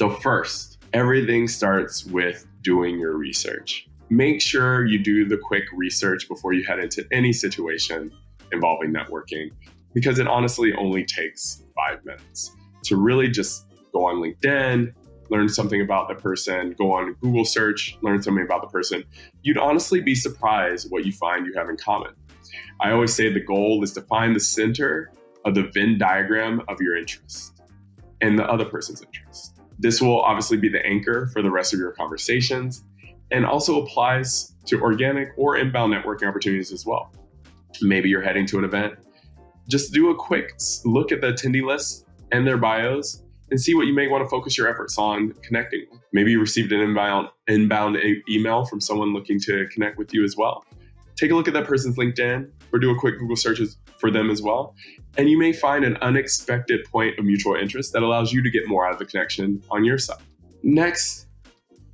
So first, everything starts with doing your research. Make sure you do the quick research before you head into any situation involving networking, because it honestly only takes 5 minutes to really just go on LinkedIn, learn something about the person, go on Google search, learn something about the person. You'd honestly be surprised what you find you have in common. I always say the goal is to find the center of the Venn diagram of your interest and the other person's interest. This will obviously be the anchor for the rest of your conversations and also applies to organic or inbound networking opportunities as well. Maybe you're heading to an event. Just do a quick look at the attendee list and their bios and see what you may want to focus your efforts on connecting with. Maybe you received an inbound email from someone looking to connect with you as well. Take a look at that person's LinkedIn or do a quick Google search for them as well. And you may find an unexpected point of mutual interest that allows you to get more out of the connection on your side. Next,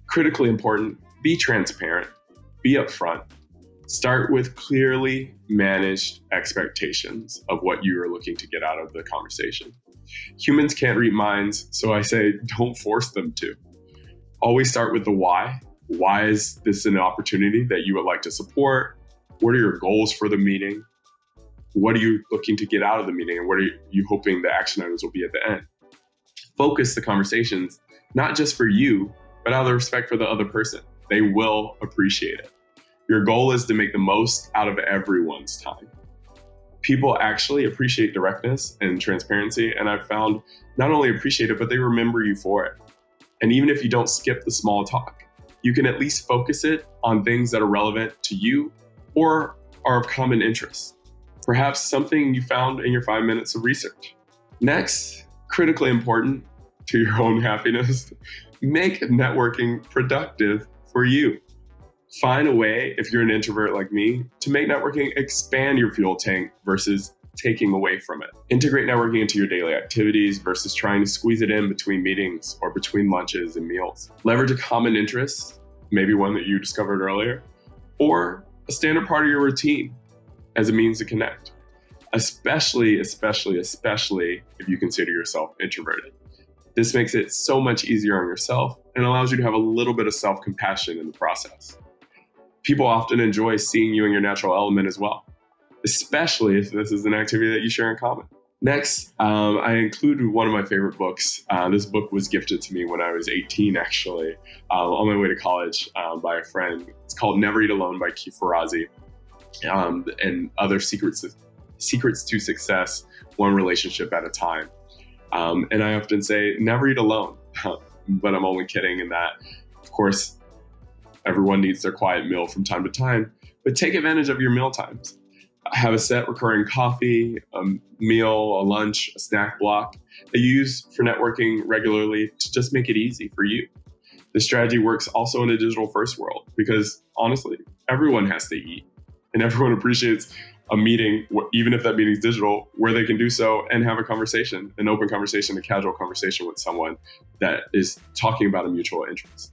critically important, be transparent, be upfront. Start with clearly managed expectations of what you are looking to get out of the conversation. Humans can't read minds, so I say don't force them to. Always start with the why. Why is this an opportunity that you would like to support? What are your goals for the meeting? What are you looking to get out of the meeting? And what are you hoping the action items will be at the end? Focus the conversations, not just for you, but out of respect for the other person. They will appreciate it. Your goal is to make the most out of everyone's time. People actually appreciate directness and transparency, and I've found not only appreciate it, but they remember you for it. And even if you don't skip the small talk, you can at least focus it on things that are relevant to you or are of common interest. Perhaps something you found in your 5 minutes of research. Next, critically important to your own happiness, make networking productive for you. Find a way, if you're an introvert like me, to make networking expand your fuel tank versus taking away from it. Integrate networking into your daily activities versus trying to squeeze it in between meetings or between lunches and meals. Leverage a common interest, maybe one that you discovered earlier, or a standard part of your routine as a means to connect, especially if you consider yourself introverted. This makes it so much easier on yourself and allows you to have a little bit of self-compassion in the process. People often enjoy seeing you in your natural element as well, especially if this is an activity that you share in common. Next, I included one of my favorite books. This book was gifted to me when I was 18, actually, on my way to college by a friend. It's called Never Eat Alone by Keith Ferrazzi, and other secrets to success, one relationship at a time. And I often say, never eat alone, but I'm only kidding in that, of course, everyone needs their quiet meal from time to time, but take advantage of your meal times. Have a set recurring coffee, a meal, a lunch, a snack block that you use for networking regularly to just make it easy for you. This strategy works also in a digital first world because honestly, everyone has to eat and everyone appreciates a meeting, even if that meeting is digital, where they can do so and have a conversation, an open conversation, a casual conversation with someone that is talking about a mutual interest.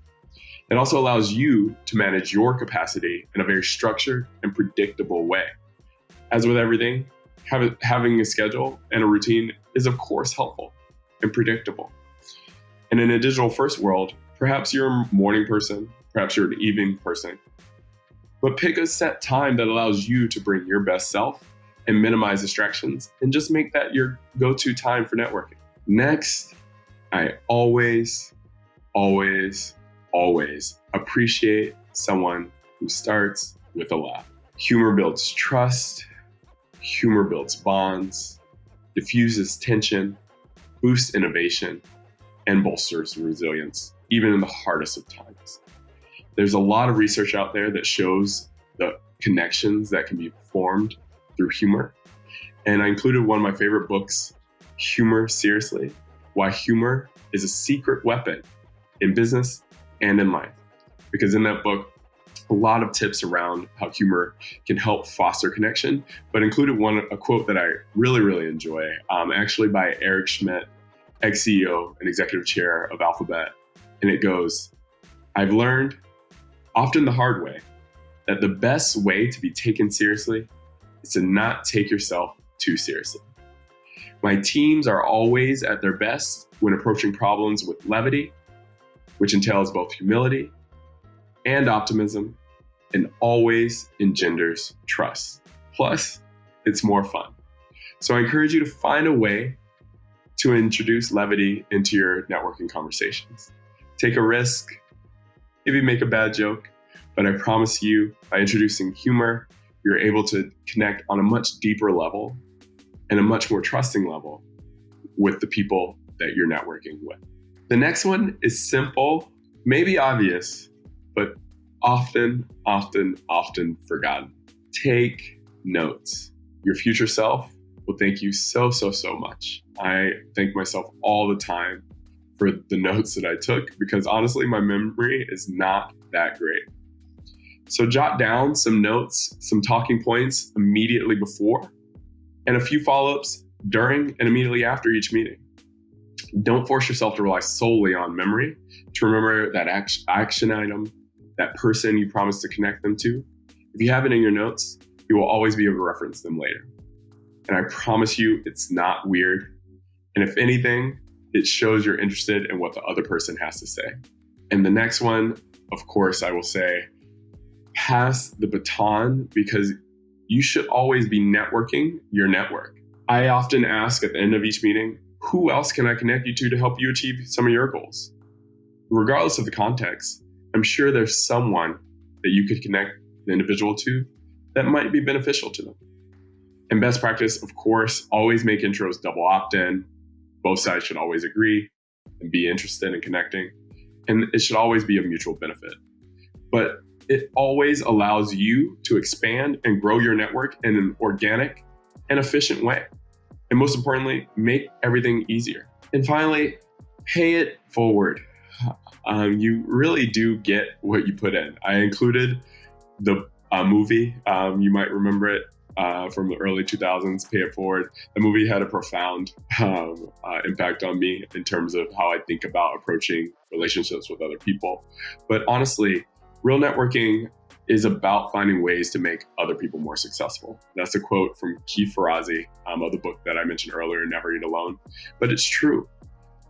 It also allows you to manage your capacity in a very structured and predictable way. As with everything, having a schedule and a routine is of course helpful and predictable. And in a digital first world, perhaps you're a morning person, perhaps you're an evening person, but pick a set time that allows you to bring your best self and minimize distractions and just make that your go-to time for networking. Next, I always appreciate someone who starts with a laugh. Humor builds trust, humor builds bonds, diffuses tension, boosts innovation, and bolsters resilience, even in the hardest of times. There's a lot of research out there that shows the connections that can be formed through humor. And I included one of my favorite books, Humor Seriously, Why Humor is a Secret Weapon in Business and in Life. Because in that book, a lot of tips around how humor can help foster connection, but included a quote that I really enjoy, actually by Eric Schmidt, ex-CEO and executive chair of Alphabet. And it goes, "I've learned, often the hard way, that the best way to be taken seriously is to not take yourself too seriously. My teams are always at their best when approaching problems with levity which entails both humility and optimism and always engenders trust. Plus, it's more fun. So I encourage you to find a way to introduce levity into your networking conversations. Take a risk, maybe make a bad joke, but I promise you, by introducing humor, you're able to connect on a much deeper level and a much more trusting level with the people that you're networking with. The next one is simple, maybe obvious, but often forgotten. Take notes. Your future self will thank you so much. I thank myself all the time for the notes that I took because honestly, my memory is not that great. So jot down some notes, some talking points immediately before, and a few follow-ups during and immediately after each meeting. Don't force yourself to rely solely on memory to remember that action item, that person you promised to connect them to. If you have it in your notes, you will always be able to reference them later. And I promise you, it's not weird. And if anything, it shows you're interested in what the other person has to say. And the next one, of course, I will say, pass the baton, because you should always be networking your network. I often ask at the end of each meeting, who else can I connect you to help you achieve some of your goals? Regardless of the context, I'm sure there's someone that you could connect the individual to that might be beneficial to them. And best practice, of course, always make intros double opt-in. Both sides should always agree and be interested in connecting. And it should always be a mutual benefit. But it always allows you to expand and grow your network in an organic and efficient way. And most importantly, make everything easier. And finally, pay it forward. You really do get what you put in. I included the movie, you might remember it from the early 2000s, Pay It Forward. The movie had a profound impact on me in terms of how I think about approaching relationships with other people. But honestly, real networking is about finding ways to make other people more successful. That's a quote from Keith Ferrazzi of the book that I mentioned earlier, Never Eat Alone. But it's true.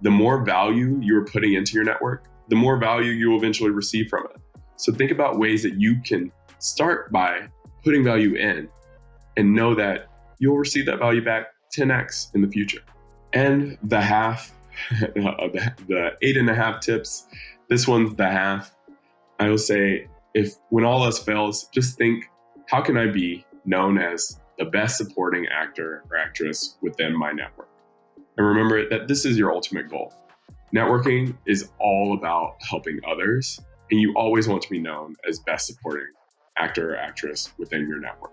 The more value you're putting into your network, the more value you will eventually receive from it. So think about ways that you can start by putting value in and know that you'll receive that value back 10x in the future. And the half, the 8.5 tips, this one's the half. I will say, if when all else fails, just think, how can I be known as the best supporting actor or actress within my network? And remember that this is your ultimate goal. Networking is all about helping others, and you always want to be known as best supporting actor or actress within your network.